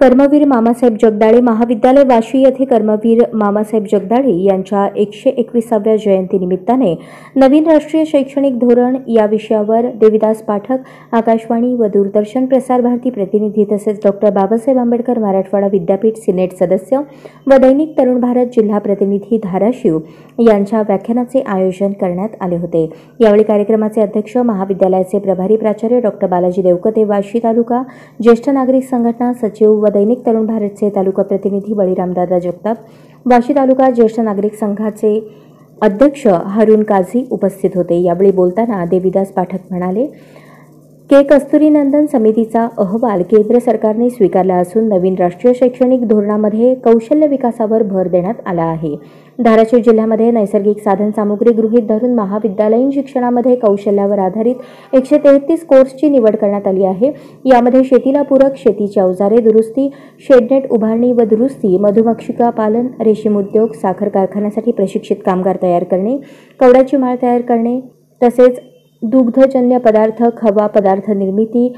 कर्मवीर मामासाहेब जगदाळे महाविद्यालय वाशी येथे कर्मवीर मामासाहेब जगदाळे यांच्या 121व्या जयंतीनिमित्ताने नवीन राष्ट्रीय शैक्षणिक धोरण या विषयावर देविदास पाठक, आकाशवाणी व दूरदर्शन प्रसार भारती प्रतिनिधी तसेच डॉ. बाबासाहेब आंबेडकर मराठवाडा विद्यापीठ सिनेट सदस्य व दैनिक तरुण भारत जिल्हा प्रतिनिधी धाराशिव यांच्या व्याख्यानाचे आयोजन करण्यात आले होते। यावेळी कार्यक्रमाचे अध्यक्ष महाविद्यालयाचे प्रभारी प्राचार्य डॉ. बालाजी देवकते, वाशी तालुका ज्येष्ठ नागरिक संघटना सचिव व दैनिक तरुण भारतचे तालुका प्रतिनिधी बळीरामदादा जगताप, वाशी तालुका ज्येष्ठ नागरिक संघाचे अध्यक्ष हारून काझी उपस्थित होते। यावेळी बोलताना देविदास पाठक म्हणाले, कस्तुरीनंदन समितीचा अहवाल केंद्र सरकारने स्वीकारला असून नवीन राष्ट्रीय शैक्षणिक धोरणामध्ये कौशल्य विकासावर भर देण्यात आला आहे। धाराशिव जिल्ह्यामध्ये नैसर्गिक साधन सामुग्री गृहीत धरून महाविद्यालयीन शिक्षणामध्ये कौशल्यावर आधारित 133 कोर्सची निवड करण्यात आली आहे। यामध्ये शेतीला पूरक, शेतीची अवजारे दुरुस्ती, शेडनेट उभारणी व दुरुस्ती, मधुमक्षिका पालन, रेशीम उद्योग, साखर कारखान्यासाठी प्रशिक्षित कामगार तयार करणे, कवडाची माळ तयार करणे तसेच दुग्धजन्य पदार्थ, खवा पदार्थ निर्मिती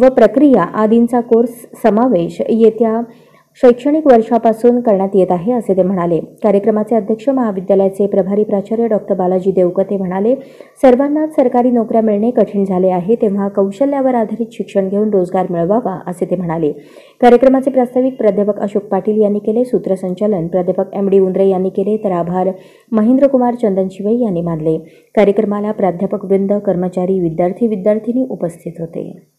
व प्रक्रिया आदींचा कोर्स समावेश येत्या शैक्षणिक वर्षापासून करण्यात येत आहे, असे ते म्हणाले। कार्यक्रमाचे अध्यक्ष महाविद्यालयाचे प्रभारी प्राचार्य डॉ. बालाजी देवकते म्हणाले, सर्वांनाच सरकारी नोकऱ्या मिळणे कठीण झाले आहे, तेव्हा कौशल्यावर आधारित शिक्षण घेऊन रोजगार मिळवावा, असे ते म्हणाले। कार्यक्रमाचे प्रास्ताविक प्राध्यापक अशोक पाटील यांनी केले, सूत्रसंचालन प्राध्यापक MD उंद्रे यांनी केले, तर आभार महेंद्रकुमार चंदनशिवे यांनी मानले। कार्यक्रमाला प्राध्यापक वृंद, कर्मचारी, विद्यार्थी विद्यार्थिनी उपस्थित होते।